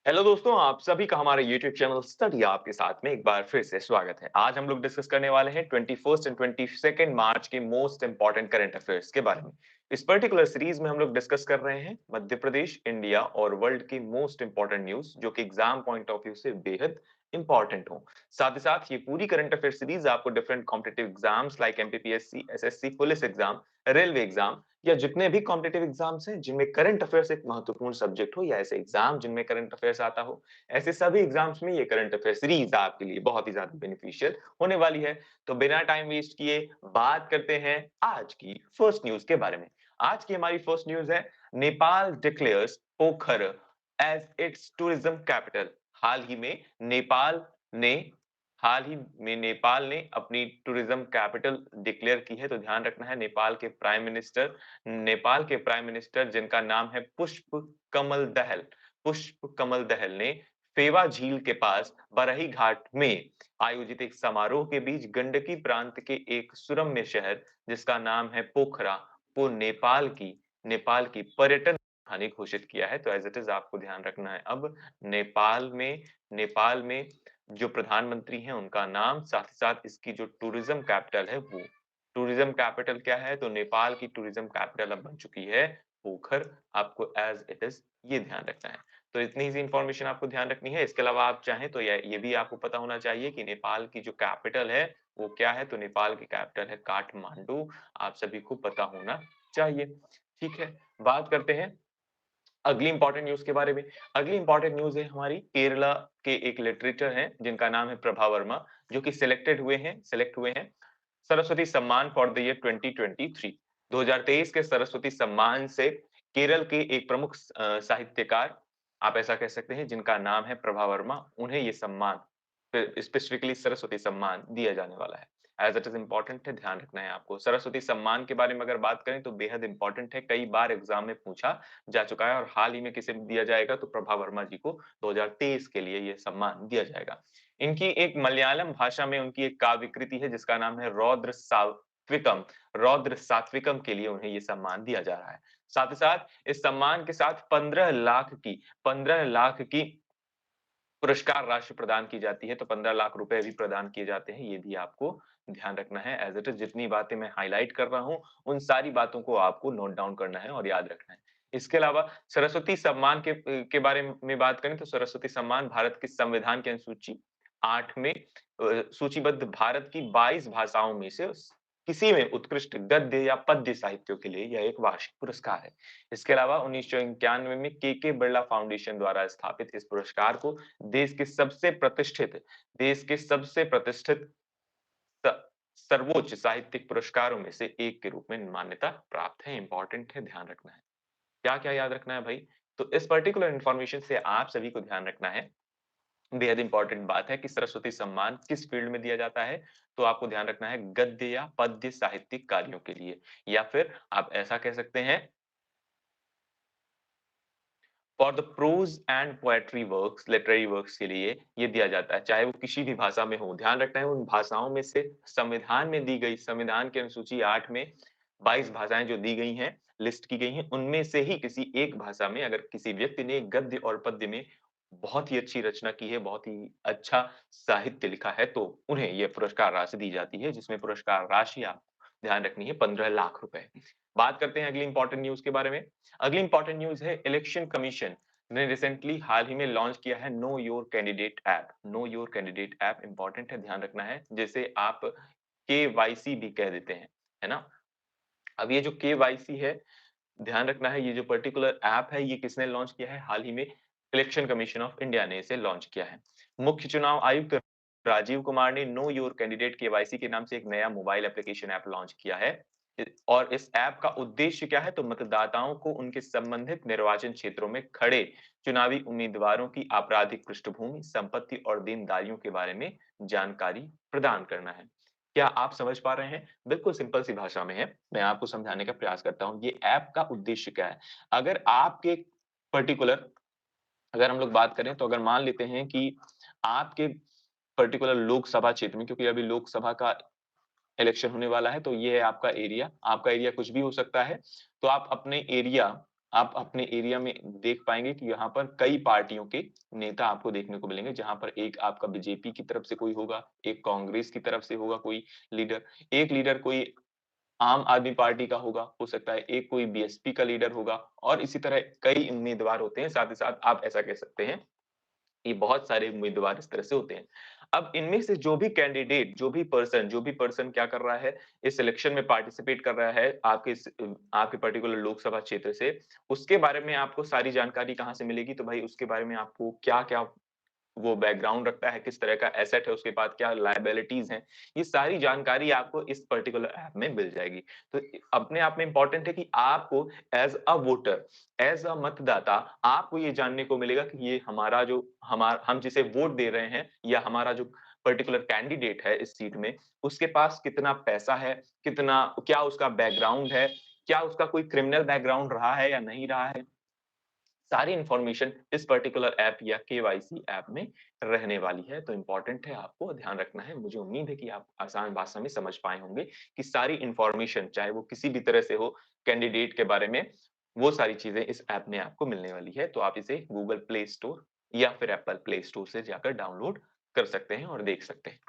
Hello दोस्तों, आप सभी का हमारे यूट्यूब चैनल स्टडी आपके साथ में एक बार फिर से स्वागत है। आज हम लोग डिस्कस करने वाले हैं 21st एंड 22nd मार्च के मोस्ट इंपॉर्टेंट करंट अफेयर्स के बारे में। इस पर्टिकुलर सीरीज में हम लोग डिस्कस कर रहे हैं मध्य प्रदेश, इंडिया और वर्ल्ड की मोस्ट इंपॉर्टेंट न्यूज जो कि एग्जाम पॉइंट ऑफ व्यू से बेहद इंपॉर्टेंट हो। साथ ही साथ ये पूरी करंट अफेयर सीरीज आपको different competitive exams like MPPSC, SSC, police exam, railway exam या जितने भी कॉम्पिटिटिव एग्जाम्स हैं जिनमें करंट अफेयर्स एक महत्वपूर्ण सब्जेक्ट हो या ऐसे एग्जाम जिनमें करंट अफेयर्स आता हो, ऐसे सभी एग्जाम्स में ये करंट अफेयर सीरीज आपके लिए बहुत ही ज्यादा बेनिफिशियल होने वाली है। तो बिना टाइम वेस्ट किए बात करते हैं आज की फर्स्ट न्यूज के बारे में। आज की हमारी फर्स्ट न्यूज है, नेपाल डिक्लेयर्स पोखर एज इट्स टूरिज्म कैपिटल। हाल ही में नेपाल ने हाल ही में नेपाल ने अपनी टूरिज्म कैपिटल डिक्लेयर की है। तो ध्यान रखना है, नेपाल के प्राइम मिनिस्टर जिनका नाम है पुष्प कमल दहल ने फेवा झील के पास बरही घाट में आयोजित एक समारोह के बीच गंडकी प्रांत के एक सुरम्य शहर जिसका नाम है पोखरा को नेपाल की पर्यटन राजधानी घोषित किया है। तो एज इट इज आपको ध्यान रखना है, अब नेपाल में जो प्रधानमंत्री हैं उनका नाम, साथ ही साथ इसकी जो टूरिज्म कैपिटल है वो टूरिज्म कैपिटल क्या है, तो नेपाल की टूरिज्म कैपिटल अब बन चुकी है पोखर। आपको एज इट इज ये ध्यान रखना है। तो इतनी ही इंफॉर्मेशन आपको ध्यान रखनी है। इसके अलावा आप चाहें तो ये भी आपको पता होना चाहिए कि नेपाल की जो कैपिटल है वो क्या है, तो नेपाल की कैपिटल है काठमांडू। आप सभी को पता होना चाहिए। ठीक है, बात करते हैं अगली इंपॉर्टेंट न्यूज के बारे में। अगली इंपॉर्टेंट न्यूज है हमारी, केरला के एक लिटरेचर हैं जिनका नाम है प्रभा वर्मा, जो कि सेलेक्ट हुए हैं सरस्वती सम्मान फॉर द ईयर 2023। 2023 के सरस्वती सम्मान से केरल के एक प्रमुख साहित्यकार, आप ऐसा कह सकते हैं, जिनका नाम है प्रभा वर्मा, उन्हें ये सम्मान, स्पेसिफिकली सरस्वती सम्मान दिया जाने वाला है। एज इट इज इंपॉर्टेंट है, ध्यान रखना है आपको। सरस्वती सम्मान के बारे में अगर बात करें तो बेहद इंपॉर्टेंट है, कई बार एग्जाम में पूछा जा चुका है और हाल ही में किसे दिया जाएगा, तो प्रभा वर्मा जी को 2023 के लिए ये सम्मान दिया जाएगा। इनकी एक मलयालम भाषा में उनकी एक काव्य कृति है जिसका नाम है रौद्र सात्विकम के लिए उन्हें ये सम्मान दिया जा रहा है। साथ ही साथ इस सम्मान के साथ 15 लाख की पुरस्कार राशि प्रदान की जाती है। तो 15 लाख रुपए भी प्रदान किए जाते हैं, ये भी आपको ध्यान रखना है। एज इट इज जितनी बातें मैं हाईलाइट कर रहा हूँ उन सारी बातों को आपको नोट डाउन करना है और याद रखना है। इसके अलावा सरस्वती सम्मान के बारे में बात करें तो सरस्वती सम्मान भारत के संविधान की अनुसूची 8 में सूचीबद्ध भारत की 22 भाषाओं में से किसी में उत्कृष्ट गद्य या पद्य साहित्यों के लिए यह एक वार्षिक पुरस्कार है। इसके अलावा 1991 में के बिरला फाउंडेशन द्वारा स्थापित इस पुरस्कार को देश के सबसे प्रतिष्ठित देश के सबसे प्रतिष्ठित स सर्वोच्च साहित्यिक पुरस्कारों में से एक के रूप में मान्यता प्राप्त है। इंपॉर्टेंट है, ध्यान रखना है। क्या-क्या याद रखना है भाई? तो इस पर्टिकुलर इन्फॉर्मेशन से आप सभी को ध्यान रखना है, बेहद इंपॉर्टेंट बात है कि सरस्वती सम्मान किस फील्ड में दिया जाता है। तो आपको ध्यान रखना है गद्य या पद्य साहित्यिक कार्यों के लिए, या फिर आप ऐसा कह सकते हैं for the prose and poetry works, literary works के लिए ये दिया जाता है, चाहे वो किसी भी भाषा में हो। ध्यान रखना है उन भाषाओं में से संविधान में दी गई, संविधान की अनुसूची 8 में 22 भाषाएं जो दी गई हैं, लिस्ट की गई हैं, उनमें से ही किसी एक भाषा में अगर किसी व्यक्ति ने गद्य और पद्य में बहुत ही अच्छी रचना की है, बहुत ही अच्छा साहित्य लिखा है, तो उन्हें ये पुरस्कार राशि दी जाती है, जिसमें पुरस्कार राशि आप ध्यान रखनी है 15 लाख रुपए। बात करते हैं अगली इंपॉर्टेंट न्यूज़ के बारे में। अगली इंपॉर्टेंट न्यूज़ है, इलेक्शन कमीशन ने रिसेंटली हाल ही में लॉन्च किया है know your candidate app. Know your candidate app important है, ध्यान रखना है, जिसे आप केवाईसी भी कह देते हैं, है ना? अब ये जो केवाईसी है, ध्यान रखना है, ये जो पर्टिकुलर ऐप है ये किसने लॉन्च किया है? हाल ही में इलेक्शन कमीशन ऑफ इंडिया ने इसे लॉन्च किया है। मुख्य चुनाव आयुक्त राजीव कुमार ने नो योर कैंडिडेट केवाईसी के नाम से एक नया मोबाइल एप्लीकेशन ऐप लॉन्च किया है। और इस ऐप का उद्देश्य क्या है? तो मतदाताओं को उनके संबंधित निर्वाचन क्षेत्रों में खड़े चुनावी उम्मीदवारों की आपराधिक पृष्ठभूमि, संपत्ति और देनदारियों के बारे में जानकारी प्रदान करना है। क्या आप समझ पा रहे हैं? बिल्कुल सिंपल सी भाषा में है, मैं आपको समझाने का प्रयास करता हूँ। ये ऐप का उद्देश्य क्या है? अगर आपके पर्टिकुलर अगर हम लोग बात करें तो अगर मान लेते हैं कि आपके पर्टिकुलर लोकसभा क्षेत्र में, क्योंकि अभी लोकसभा का इलेक्शन होने वाला है, तो ये है आपका एरिया कुछ भी हो सकता है। तो आप अपने एरिया आप अपने एरिया में देख पाएँगे कि यहाँ पर कई पार्टियों के नेता आपको देखने को मिलेंगे, जहाँ पर एक आपका बीजेपी की तरफ से कोई होगा, एक कांग्रेस की तरफ से होगा कोई लीडर, एक लीडर कोई आम आदमी पार्टी का होगा, हो सकता है एक कोई बीएसपी का लीडर होगा और इसी तरह कई उम्मीदवार होते हैं। साथ ही साथ आप ऐसा कह सकते हैं कि बहुत सारे उम्मीदवार इस तरह से होते हैं। अब इनमें से जो भी कैंडिडेट, जो भी पर्सन क्या कर रहा है, इस इलेक्शन में पार्टिसिपेट कर रहा है आपके पर्टिकुलर लोकसभा क्षेत्र से, उसके बारे में आपको सारी जानकारी कहाँ से मिलेगी? तो भाई उसके बारे में आपको क्या-क्या वो बैकग्राउंड रखता है, किस तरह का एसेट है उसके पास, क्या लायबिलिटीज़ हैं, ये सारी जानकारी आपको इस पर्टिकुलर ऐप में मिल जाएगी। तो अपने आप में इम्पोर्टेंट है कि आपको as a voter, as a मतदाता आपको ये जानने को मिलेगा कि ये हमारा जो हम जिसे वोट दे रहे हैं या हमारा जो पर्टिकुलर कैंडिडेट है इस सीट में, उसके पास कितना पैसा है, क्या उसका बैकग्राउंड है, क्या उसका कोई क्रिमिनल बैकग्राउंड रहा है या नहीं रहा है। सारी इन्फॉर्मेशन इस पर्टिकुलर ऐप या केवाईसी ऐप में रहने वाली है, तो इम्पोर्टेंट है आपको ध्यान रखना है। मुझे उम्मीद है कि आप आसान भाषा में समझ पाए होंगे कि सारी इन्फॉर्मेशन चाहे वो किसी भी तरह से हो कैंडिडेट के बारे में, वो सारी चीज़ें इस ऐप में आपको मिलने वाली है। तो आप इसे गूगल प्ले स्टोर या फिर एप्पल प्ले स्टोर से जाकर डाउनलोड कर सकते हैं और देख सकते हैं।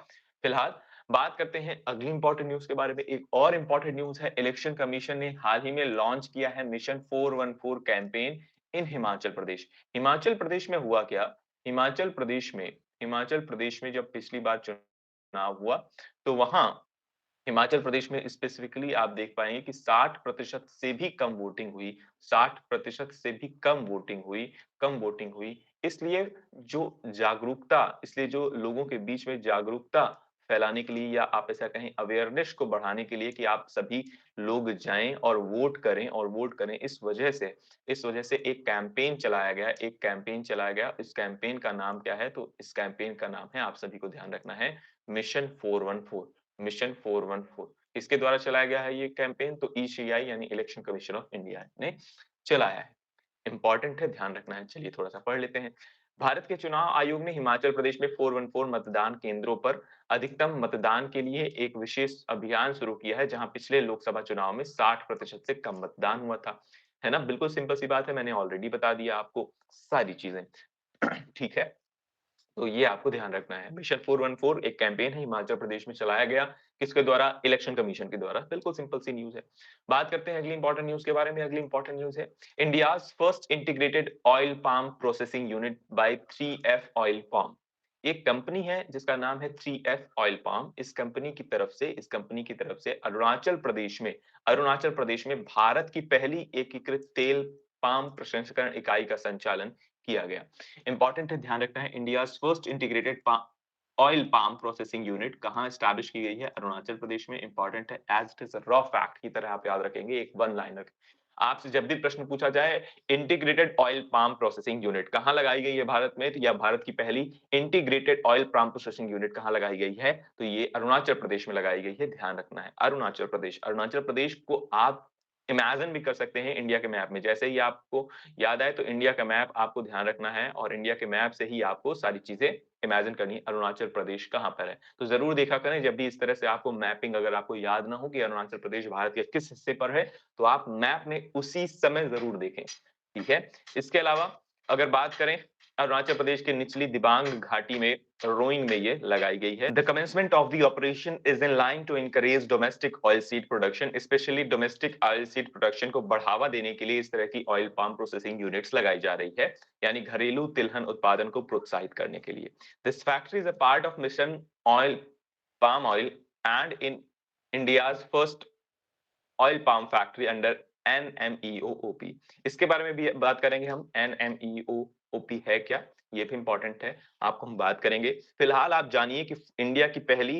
फिलहाल बात करते हैं अगली इम्पोर्टेंट न्यूज़ के बारे में। एक और इम्पोर्टेंट न्यूज़ है, इलेक्शन कमीशन ने हाल ही में लॉन्च किया है mission 414 campaign in Himachal Pradesh. Himachal Pradesh में हुआ क्या? हिमाचल प्रदेश में हिमाचल प्रदेश में जब पिछली बार चुनाव हुआ, तो वहाँ हिमाचल प्रदेश में स्पेसिफिकली आप देख पाएँगे कि 60% से भी कम वोटिंग हुई, 60% से भी कम वोटिंग हुई। इसलिए जो लोगों के बीच में जागरूकता फैलाने के लिए या आप ऐसा कहें अवेयरनेस को बढ़ाने के लिए कि आप सभी लोग जाएँ और वोट करें इस वजह से एक कैंपेन चलाया गया। इस कैंपेन का नाम क्या है? तो इस कैंपेन का नाम है, आप सभी को ध्यान रखना है, मिशन 414। मिशन 414 किसके द्वारा चलाया गया है ये कैंपेन? तो ईसीआई यानी इलेक्शन कमीशन ऑफ इंडिया ने चलाया है। इम्पोर्टेंट है, ध्यान रखना है। चलिए थोड़ा-सा पढ़ लेते हैं। भारत के चुनाव आयोग ने हिमाचल प्रदेश में 414 मतदान केंद्रों पर अधिकतम मतदान के लिए एक विशेष अभियान शुरू किया है, जहां पिछले लोकसभा चुनाव में 60% से कम मतदान हुआ था। है ना? बिल्कुल सिंपल सी बात है, मैंने ऑलरेडी बता दिया आपको सारी चीज़ें। ठीक है? तो ये आपको ध्यान रखना है। मिशन 414 एक कैंपेन है, हिमाचल प्रदेश में चलाया गया, किसके द्वारा? इलेक्शन कमीशन के द्वारा। बिल्कुल सिंपल सी न्यूज़ है। बात करते हैं अगली इंपॉर्टेंट न्यूज़ के बारे में। अगली इंपॉर्टेंट न्यूज़ है, India's first integrated oil palm processing unit by 3F oil palm. एक कंपनी है जिसका नाम है 3F ऑयल पाम। इस कंपनी की तरफ से अरुणाचल प्रदेश में भारत की पहली एकीकृत तेल पाम प्रसंस्करण इकाई का संचालन किया गया। इंपॉर्टेंट है, ध्यान रखना है, India's first integrated oil palm processing unit कहाँ एस्टैब्लिश की गई है? अरुणाचल प्रदेश में। इंपॉर्टेंट है, as it is a raw fact की तरह आप याद रखेंगे, एक वन लाइनर। आपसे जब भी प्रश्न पूछा जाए integrated oil palm processing unit कहाँ लगाई गई है भारत में, या भारत की पहली integrated oil palm processing unit कहाँ लगाई गई है, तो ये अरुणाचल प्रदेश में लगाई गई है, ध्यान रखना है। अरुणाचल प्रदेश को आप इमेजिन भी कर सकते हैं इंडिया के मैप में। जैसे ही आपको याद आए तो इंडिया का मैप आपको ध्यान रखना है और इंडिया के मैप से ही आपको सारी चीज़ें इमेजिन करनी है, अरुणाचल प्रदेश कहाँ पर है। तो ज़रूर देखा करें जब भी इस तरह से आपको मैपिंग अगर आपको याद ना हो कि अरुणाचल प्रदेश भारत के किस हिस्से पर है, तो आप मैप में उसी समय ज़रूर देखें, ठीक है? इसके अलावा अगर बात करें अरुणाचल प्रदेश के निचली दिबांग घाटी में रोइंग में ये लगाई गई है। The commencement of the operation is in line to encourage domestic oilseed production, specially domestic oilseed production को बढ़ावा देने के लिए इस तरह की ऑयल पाम प्रोसेसिंग यूनिट्स लगाई जा रही है, यानी घरेलू तिलहन उत्पादन को प्रोत्साहित करने के लिए। This factory is a part of mission oil palm oil and in India's first oil palm factory under NMEOOP. इसके बारे में भी बात करेंगे हम, एनएमईओओपी है क्या, ये भी इंपॉर्टेंट है, आपको हम बात करेंगे। फिलहाल आप जानिए कि इंडिया की पहली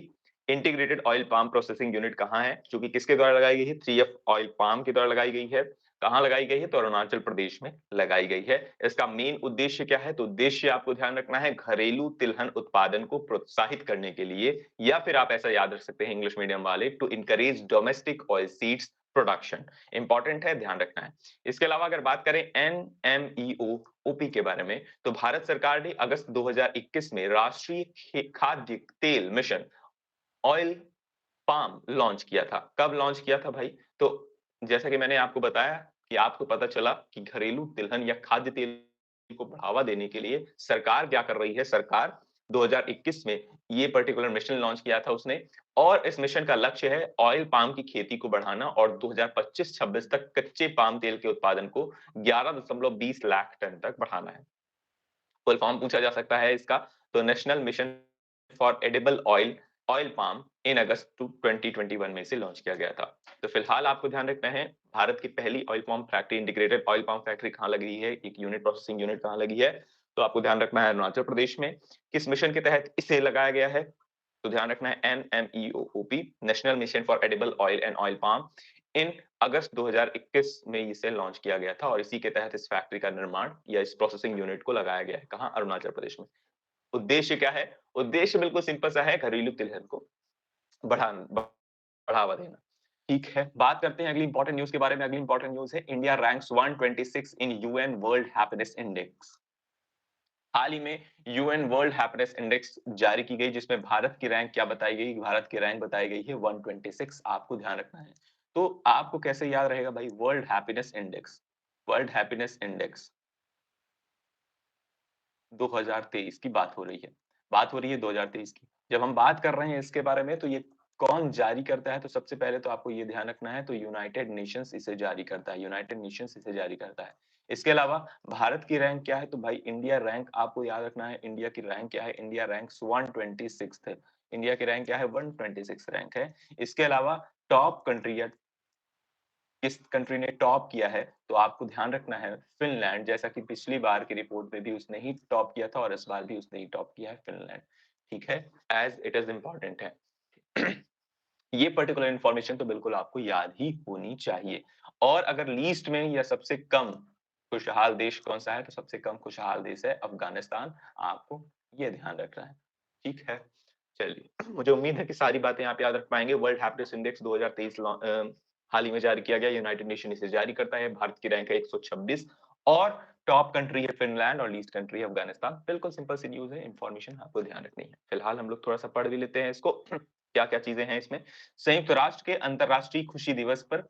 integrated oil palm processing unit कहाँ है, जो कि किसके द्वारा लगाई गई है? 3F ऑयल पाम के द्वारा लगाई गई है। कहाँ लगाई गई है? तो अरुणाचल प्रदेश में लगाई गई है। इसका मेन उद्देश्य क्या है? तो उद्देश्य आपको ध्यान रखना है, घरेलू तिलहन उत्पादन को प्रोत्साहित करने के लिए, या फिर आप ऐसा याद रख सकते हैं इंग्लिश मीडियम वाले, to encourage domestic oilseeds production. Important है, ध्यान रखना है। इसके अलावा अगर बात करें एनएमईओओपी के बारे में, तो भारत सरकार ने अगस्त 2021 में राष्ट्रीय खाद्य तेल मिशन ऑयल पाम लॉन्च किया था। कब लॉन्च किया था भाई? तो जैसा कि मैंने आपको बताया कि आपको पता चला कि घरेलू तिलहन या खाद्य तेल को बढ़ावा देने के लिए सरकार क्या कर रही है। सरकार 2021 में ये पर्टिकुलर मिशन लॉन्च किया था उसने, और इस मिशन का लक्ष्य है ऑयल पाम की खेती को बढ़ाना और 2025-26 तक कच्चे पाम तेल के उत्पादन को 11.20 लाख टन तक बढ़ाना है। फुल फॉर्म पूछा जा सकता है इसका, तो national mission for edible oil oil palm in अगस्त 2021 में से लॉन्च किया गया था। तो फिलहाल आपको ध्यान रखना है, भारत की पहली oil palm factory, integrated oil palm factory कहाँ लगी है, एक यूनिट प्रोसेसिंग यूनिट कहाँ लगी है, तो आपको ध्यान रखना है अरुणाचल प्रदेश में। किस मिशन के तहत इसे लगाया गया है, तो ध्यान रखना है NMEOOP, national mission for edible oil and oil palm. In अगस्त 2021 में इसे लॉन्च किया गया था और इसी के तहत इस फैक्ट्री का निर्माण या इस प्रोसेसिंग यूनिट को लगाया गया है। कहाँ? अरुणाचल प्रदेश में। उद्देश्य क्या है? उद्देश्य बिल्कुल सिंपल सा है, घरेलू तिलहन को बढ़ावा देना। ठीक है, बात करते हैं अगली इंपॉर्टेंट न्यूज़ के बारे में। अगली इंपॉर्टेंट न्यूज़ है, इंडिया रैंक्स 126 इन यूएन वर्ल्ड हैप्पीनेस इंडेक्स। हाल ही में यूएन वर्ल्ड हैप्पीनेस इंडेक्स जारी की गई, जिसमें भारत की रैंक क्या बताई गई? भारत की रैंक बताई गई है 126। आपको ध्यान रखना है। तो आपको कैसे याद रहेगा भाई? World happiness index, world happiness index 2023 की बात हो रही है। बात हो रही है 2023 की। जब हम बात कर रहे हैं इसके बारे में, तो ये कौन जारी करता है? तो सबसे पहले तो आपको ये ध्यान रखना है, तो यूनाइटेड नेशंस इसे जारी करता है, यूनाइटेड नेशंस इसे जारी करता है। इसके अलावा भारत की रैंक क्या है? तो भाई इंडिया रैंक आपको याद रखना है, इंडिया की रैंक क्या है? इंडिया रैंक्स 126th है। इंडिया की रैंक क्या है? 126 रैंक है। इसके अलावा टॉप कंट्री या किस कंट्री ने टॉप किया है, तो आपको ध्यान रखना है फिनलैंड, जैसा कि पिछली बार की रिपोर्ट में भी उसने ही टॉप किया था और इस बार भी उसने ही टॉप किया है, फिनलैंड। ठीक है, एज इट इज इंपॉर्टेंट है। ये पर्टिकुलर इंफॉर्मेशन तो बिल्कुल आपको याद ही होनी चाहिए। और अगर लीस्ट में या सबसे कम खुशहाल देश कौन सा है, तो सबसे कम खुशहाल देश है अफगानिस्तान। आपको ये ध्यान रखना है। ठीक है, चलिए, मुझे उम्मीद है कि सारी बातें आप याद रख पाएंगे। वर्ल्ड हैप्पीनेस इंडेक्स 2023 हाल ही में जारी किया गया, यूनाइटेड नेशन इसे जारी करता है। भारत की रैंक है 126 और टॉप कंट्री है फिनलैंड और लीस्ट कंट्री है अफगानिस्तान। बिल्कुल सिंपल सी न्यूज़ है, इंफॉर्मेशन आपको ध्यान रखनी है। फिलहाल हम लोग थोड़ा-सा पढ़ भी लेते हैं इसको। क्या-क्या चीज़ें हैं इसमें। संयुक्त राष्ट्र के अंतर्राष्ट्रीय खुशी दिवस पर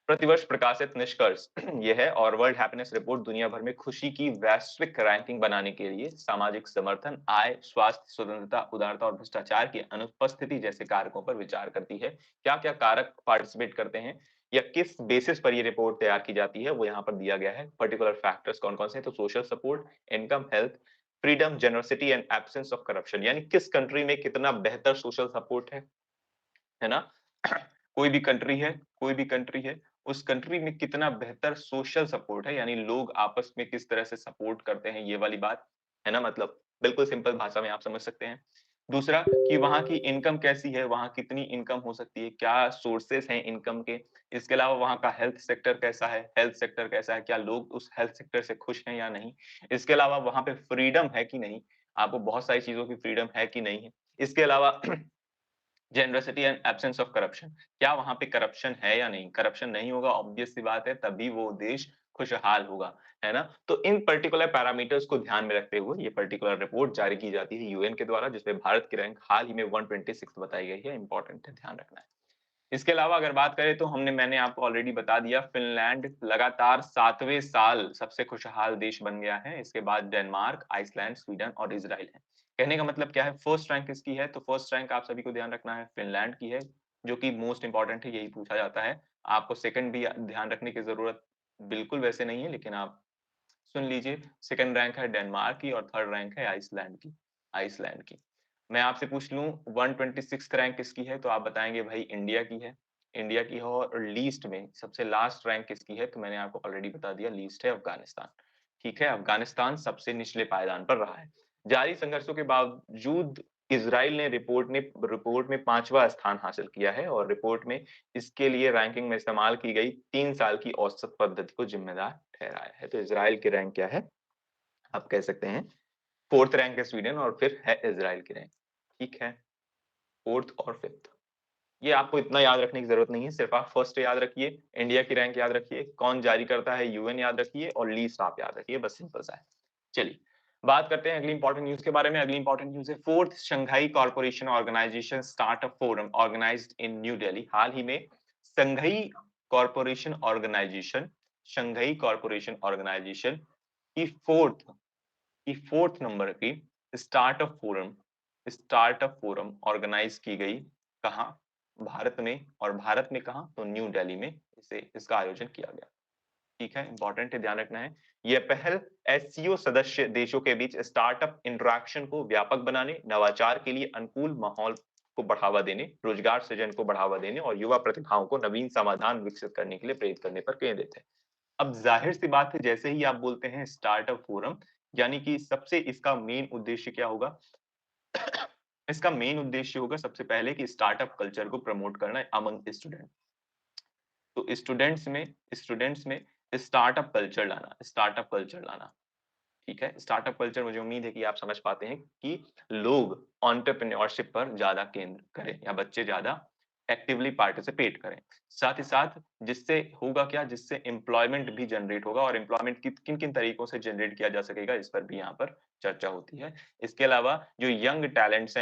प्रतिवर्ष प्रकाशित निष्कर्ष ये है, और वर्ल्ड हैप्पीनेस रिपोर्ट दुनिया भर में खुशी की वैश्विक रैंकिंग बनाने के लिए सामाजिक समर्थन, आय, स्वास्थ्य, स्वतंत्रता, उदारता और भ्रष्टाचार की अनुपस्थिति जैसे कारकों पर विचार करती है। क्या-क्या कारक पार्टिसिपेट करते हैं या किस बेसिस पर ये रिपोर्ट तैयार की जाती है, वो यहाँ पर दिया गया है। पर्टिकुलर फैक्टर्स कौन-कौन से हैं, तो social support, income, health, freedom, generosity and absence of corruption, यानी किस कंट्री में कितना बेहतर सोशल सपोर्ट है ना? कोई भी कंट्री है, उस कंट्री में कितना बेहतर सोशल सपोर्ट है, यानी लोग आपस में किस तरह से सपोर्ट करते हैं, ये वाली बात, है ना? मतलब बिल्कुल सिंपल भाषा में आप समझ सकते हैं। दूसरा कि वहाँ की इनकम कैसी है, वहाँ कितनी इनकम हो सकती है, क्या सोर्सेस हैं इनकम के? इसके अलावा वहाँ का हेल्थ सेक्टर कैसा है? हेल्थ सेक्टर कैसा है? क्या लोग उस हेल्थ सेक्टर से खुश हैं या नहीं? इसके अलावा वहाँ पे फ्रीडम है कि नहीं? आपको बहुत सारी चीज़ों की फ्रीडम है कि नहीं है? इसके अलावा generosity and absence of corruption, क्या वहां पे करप्शन है या नहीं? करप्शन नहीं होगा, ऑब्वियस सी बात है, तभी वो देश खुशहाल होगा, है ना? तो इन पर्टिकुलर पैरामीटर्स को ध्यान में रखते हुए ये पर्टिकुलर रिपोर्ट जारी की जाती है यूएन के द्वारा, जिसमें भारत की रैंक हाल ही में 126 बताई गई है। इंपॉर्टेंट है, ध्यान रखना है। इसके अलावा अगर बात करें तो मैंने आपको ऑलरेडी बता दिया, फिनलैंड लगातार 7वें साल सबसे खुशहाल देश बन गया है। इसके बाद डेनमार्क, आइसलैंड, स्वीडन और इज़राइल है। कहने का मतलब क्या है? फर्स्ट रैंक किसकी है? तो फर्स्ट रैंक आप सभी को ध्यान रखना है, फिनलैंड की है, जो कि मोस्ट इम्पोर्टेंट है, यही पूछा जाता है। आपको सेकंड भी ध्यान रखने की ज़रूरत बिल्कुल वैसे नहीं है, लेकिन आप सुन लीजिए। सेकंड रैंक है डेनमार्क की और थर्ड रैंक है आइसलैंड की। मैं आपसे पूछ लूँ 126th रैंक किसकी है? तो आप बताएँगे भाई इंडिया की है। इंडिया की है, और लीस्ट में सबसे लास्ट रैंक किसकी है? तो मैंने आपको ऑलरेडी बता दिया, लीस्ट है अफ़गानिस्तान। ठीक है, अफ़गानिस्तान सबसे निचले पायदान पर रहा है। जारी संघर्षों के बावजूद इज़राइल ने रिपोर्ट में 5वां स्थान हासिल किया है, और रिपोर्ट में इसके लिए रैंकिंग में इस्तेमाल की गई 3 साल की औसत पद्धति को जिम्मेदार ठहराया है। तो इज़राइल की रैंक क्या है? आप कह सकते हैं 4th रैंक है स्वीडन, और फिर है इज़राइल की रैंक। ठीक है, 4th और 5th। ये आपको इतना याद रखने की ज़रूरत नहीं है, सिर्फ आप फर्स्ट याद रखिए, इंडिया की रैंक याद रखिए, कौन जारी करता है यूएन याद रखिए, और लीस्ट आप याद रखिए, बस सिंपल सा है। चलिए, बात करते हैं अगली इंपॉर्टेंट न्यूज़ के बारे में। अगली इंपॉर्टेंट न्यूज़ है, 4th Shanghai corporation organisation start a forum organised in New Delhi. हाल ही में Shanghai corporation organisation Shanghai corporation organisation की फोर्थ नंबर की स्टार्टअप फोरम ऑर्गेनाइज की गई। कहाँ? भारत में। और भारत में कहाँ? तो न्यू दिल्ली में इसका आयोजन किया गया। ठीक है, इंपॉर्टेंट है, ध्यान रखना है। यह पहल एससीओ सदस्य देशों के बीच स्टार्टअप इंटरेक्शन को व्यापक बनाने, नवाचार के लिए अनुकूल माहौल को बढ़ावा देने, रोजगार सृजन को बढ़ावा देने और युवा प्रतिभाओं को नवीन समाधान विकसित करने के लिए प्रेरित करने पर केंद्रित है। अब जाहिर सी बात है, जैसे ही आप बोलते हैं स्टार्टअप फोरम, यानी कि सबसे इसका मेन उद्देश्य क्या होगा? इसका मेन उद्देश्य होगा सबसे पहले कि स्टार्टअप कल्चर को प्रमोट करना अमंग स्टूडेंट। तो स्टूडेंट्स में स्टार्टअप कल्चर लाना। ठीक है, स्टार्टअप कल्चर, मुझे उम्मीद है कि आप समझ पाते हैं कि लोग एंटरप्रेन्योरशिप पर ज्यादा केंद्र करें या बच्चे ज्यादा एक्टिवली पार्टिसिपेट करें। साथ ही साथ जिससे होगा क्या? जिससे एम्प्लॉयमेंट भी जनरेट होगा, और एम्प्लॉयमेंट किन किन तरीकों से जनरेट किया जा सकेगा, इस पर भी यहाँ पर चर्चा होती है। इसके अलावा जो यंग टैलेंट्स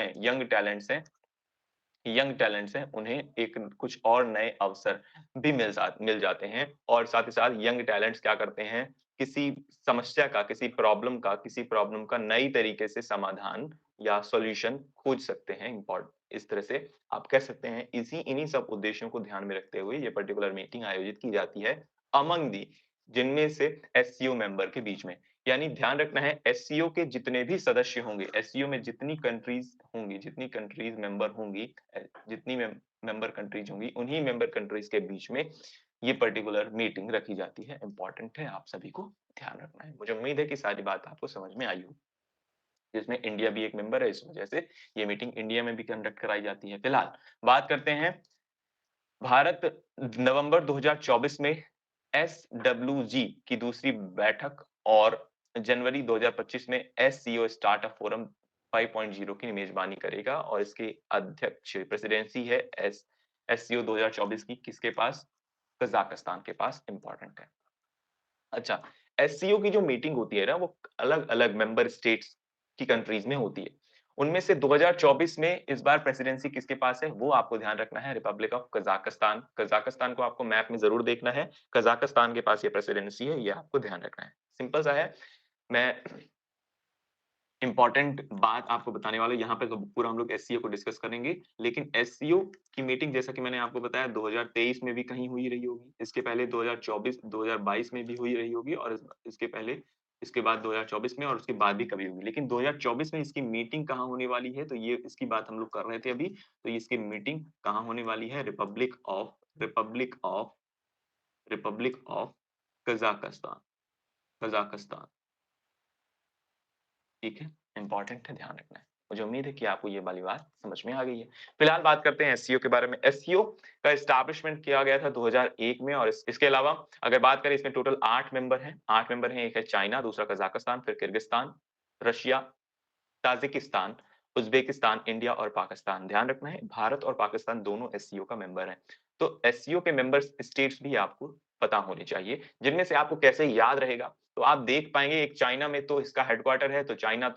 हैं, उन्हें एक कुछ और नए अवसर भी मिल जाते हैं। और साथ ही साथ यंग टैलेंट्स क्या करते हैं? किसी समस्या का, किसी प्रॉब्लम का नई तरीके से समाधान या सॉल्यूशन खोज सकते हैं। इस तरह से आप कह सकते हैं, इन्हीं सब उद्देश्यों को ध्यान में रखते हुए ये पर्टिकुलर मीटिंग आयोजित की जाती है अमंग दी, जिनमें से एससीओ मेंबर के बीच में। यानी ध्यान रखना है, एससीओ के जितने भी सदस्य होंगे, एससीओ में जितनी कंट्रीज होंगी, जितनी कंट्रीज मेंबर होंगी, जितनी मेंबर कंट्रीज होंगी, उन्हीं मेंबर कंट्रीज के बीच में ये पर्टिकुलर मीटिंग रखी जाती है। इंपॉर्टेंट है, आप सभी को ध्यान रखना है। मुझे उम्मीद है कि सारी बात आपको समझ में आई होगी। जिसमें इंडिया भी एक मेंबर है, इस वजह से ये मीटिंग इंडिया में भी कंडक्ट कराई जाती है। फिलहाल बात करते हैं भारत नवंबर 2024 में एसडब्ल्यूजी की दूसरी बैठक और जनवरी 2025 में एससीओ स्टार्टअप फोरम 5.0 की मेजबानी करेगा, और इसकी अध्यक्ष प्रेसिडेंसी है एससीओ 2024 की किसके पास? कजाकिस्तान के पास। इंपॉर्टेंट है। अच्छा, एससीओ की जो मीटिंग होती है ना, वो अलग-अलग मेंबर स्टेट्स की कंट्रीज में होती है। उनमें से 2024 में इस बार प्रेसिडेंसी किसके पास है, वो आपको ध्यान रखना है, रिपब्लिक ऑफ कजाकिस्तान। कजाकिस्तान को आपको मैप में जरूर देखना है, कजाकिस्तान के पास ये प्रेसिडेंसी है, ये आपको ध्यान रखना है। सिंपल सा है। मैं इंपॉर्टेंट बात आपको बताने वाला हूं, यहाँ पे तो पूरा हम लोग एससीओ को डिस्कस करेंगे, लेकिन एससीओ की मीटिंग जैसा कि मैंने आपको बताया 2023 में भी कहीं हुई रही होगी, इसके पहले 2024 2022 में भी हुई रही होगी, और इसके पहले इसके बाद 2024 में, और उसके बाद भी कभी होगी। लेकिन 2024 में इसकी मीटिंग कहाँ होने वाली है, तो ये इसकी बात हम लोग कर रहे थे अभी। तो इसकी मीटिंग कहाँ होने वाली है? Republic of Kazakhstan. कजाकिस्तान। ठीक है, इंपॉर्टेंट है, ध्यान रखना है। मुझे उम्मीद है कि आपको ये वाली बात समझ में आ गई है। फिलहाल बात करते हैं एससीओ के बारे में। एससीओ का एस्टैब्लिशमेंट किया गया था 2001 में, और इसके अलावा अगर बात करें, इसमें टोटल 8 मेंबर हैं। 8 मेंबर हैं, एक है चाइना, दूसरा कजाकिस्तान, फिर Kyrgyzstan, Russia, Tajikistan, Uzbekistan, India और पाकिस्तान। ध्यान रखना है, भारत और पाकिस्तान दोनों एससीओ का मेंबर हैं। तो एससीओ के मेंबर स्टेट्स भी आपको पता होने चाहिए, जिनमें से आपको कैसे याद रहेगा? तो आप देख पाएंगे, एक चाइना में तो इसका हेडक्वार्टर है, तो चाइना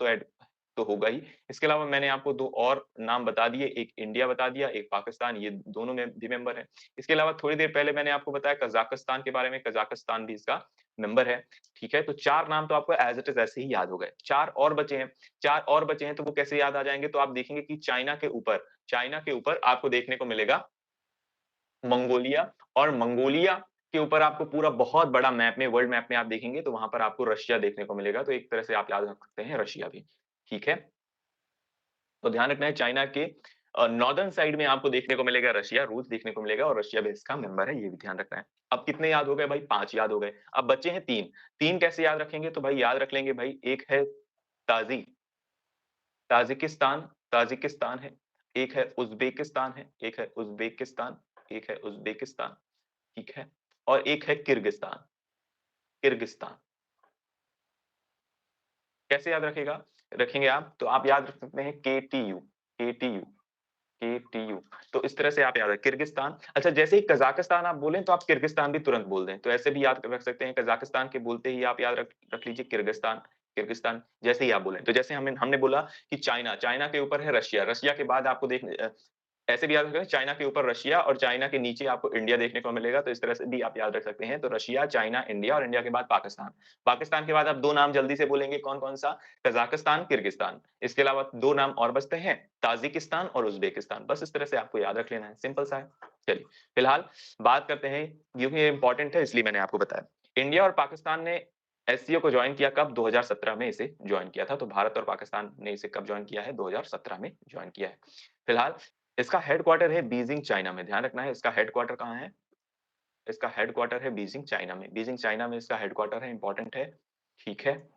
तो होगा ही। इसके अलावा मैंने आपको 2 और नाम बता दिए, एक इंडिया बता दिया, एक पाकिस्तान, ये दोनों में भी मेंबर हैं। इसके अलावा थोड़ी देर पहले मैंने आपको बताया कजाकिस्तान के बारे में, कजाकिस्तान भी इसका मेंबर है। ठीक है, तो 4 नाम तो आपको एज़ इट इज़ ऐसे ही याद हो गए। 4 और बचे हैं, तो वो कैसे याद आ जाएँगे? तो आप देखेंगे कि चाइना के ऊपर आपको देखने को मिलेगा मंगोलिया, और मंगोलिया के ऊपर आपको पूरा बहुत बड़ा मैप में, वर्ल्ड मैप में आप देखेंगे, तो वहाँ पर आपको रशिया देखने को मिलेगा। तो एक तरह से आप याद रख सकते हैं रशिया भी। ठीक है? तो ध्यान रखना है, चाइना के नॉर्दर्न साइड में आपको देखने को मिलेगा रशिया, रूस देखने को मिलेगा, और रशिया भी इसका मेंबर है, ये भी ध्यान रखना है। अब कितने याद हो गए भाई? 5 याद हो गए। अब बचे हैं 3। 3 कैसे याद रखेंगे? तो भाई याद रख लेंगे भाई, एक है ताज़ी ताजिकिस्तान ताजिकिस्तान है, एक है उज़्बेकिस्तान है, एक है उज़्बेकिस्तान, ठीक है? और एक है किर्गिस्तान, किर्गिस्तान। कैसे याद रखेंगे आप? तो आप याद रख सकते हैं केटीयू, केटीयू, केटीयू। तो इस तरह से आप याद रखें किर्गिस्तान। अच्छा, जैसे ही कज़ाकिस्तान आप बोलें, तो आप किर्गिस्तान भी तुरंत बोल दें। तो ऐसे भी याद रख सकते हैं, कज़ाकिस्तान के बोलते ही आप याद रख रख लीजिए किर्गिस्तान, किर्गिस्तान जैसे ही आप बोलें। तो जैसे हमने हमने बोला कि चाइना के ऊपर है रशिया, रशिया के बाद आपको ऐसे भी याद रखें चाइना के ऊपर रशिया और चाइना के नीचे आपको इंडिया देखने को मिलेगा, तो इस तरह से भी आप याद रख सकते हैं। तो रशिया, चाइना, इंडिया और इंडिया के बाद पाकिस्तान। पाकिस्तान के बाद आप 2 नाम जल्दी से बोलेंगे कौन-कौन सा? Kazakhstan, Kyrgyzstan. इसके अलावा 2 नाम और बचते हैं, ताजिकिस्तान और उज़्बेकिस्तान। बस इस तरह से आपको याद रख लेना है, सिंपल सा है। चलिए, फिलहाल बात करते हैं, क्योंकि ये इम्पोर्टेंट है इसलिए मैंने आपको बताया। इंडिया और पाकिस्तान ने एससीओ को जॉइन किया कब? 2017 में इसे जॉइन किया था। तो भारत और पाकिस्तान ने इसे कब जॉइन किया है? 2017 में जॉइन किया है। फिलहाल इसका हेडक्वार्टर है बीजिंग, चाइना में। ध्यान रखना है इसका हेडक्वार्टर कहाँ है? इसका हेडक्वार्टर है बीजिंग, चाइना में। बीजिंग, चाइना में इसका हेडक्वार्टर है, इम्पोर्टेंट है, ठीक है।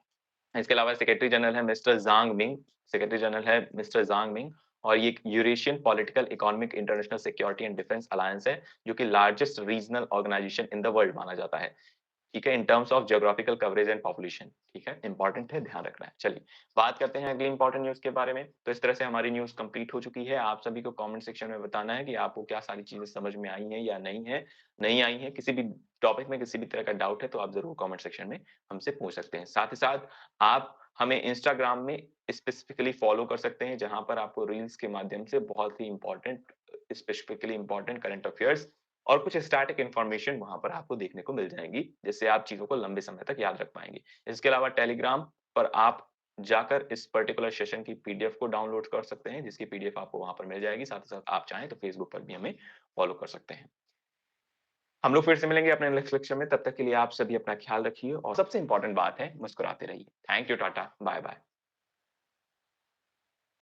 इसके अलावा सेक्रेटरी जनरल है मिस्टर ज़ांग मिंग, सेक्रेटरी जनरल है मिस्टर ज़ांग मिंग और ये एक Eurasian political, economic, international security and defence alliance है, जो कि largest regional organisation in the world माना जाता है। ठीक है, in terms of geographical coverage and population, ठीक है, इंपॉर्टेंट है, ध्यान रखना है। चलिए, बात करते हैं अगली इंपॉर्टेंट न्यूज़ के बारे में। तो इस तरह से हमारी न्यूज़ कंप्लीट हो चुकी है। आप सभी को कमेंट सेक्शन में बताना है कि आपको क्या सारी चीज़ें समझ में आई हैं या नहीं है, नहीं आई हैं। किसी भी टॉपिक में किसी भी तरह का डाउट है तो आप ज़रूर कमेंट सेक्शन में हमसे पूछ सकते हैं। साथ ही साथ आप हमें इंस्टाग्राम में स्पेसिफिकली फॉलो कर सकते हैं, जहाँ पर आपको रील्स के माध्यम से बहुत ही important, specifically important current affairs और कुछ स्टैटिक इन्फॉर्मेशन वहाँ पर आपको देखने को मिल जाएँगी, जिससे आप चीज़ों को लंबे समय तक याद रख पाएँगे। इसके अलावा टेलीग्राम पर आप जाकर इस पर्टिकुलर सेशन की पीडीएफ को डाउनलोड कर सकते हैं, जिसकी पीडीएफ आपको वहाँ पर मिल जाएगी। साथ ही साथ आप चाहें तो फेसबुक पर भी हमें फॉलो कर सकते हैं। हम लोग फिर से मिलेंगे अपने नेक्स्ट लेक्चर में, तब तक के लिए आप सभी अपना ख्याल रखिए और सबसे इम्पोर्टेंट बात है, मुस्कुराते रहिए। Thank you, Tata, bye-bye.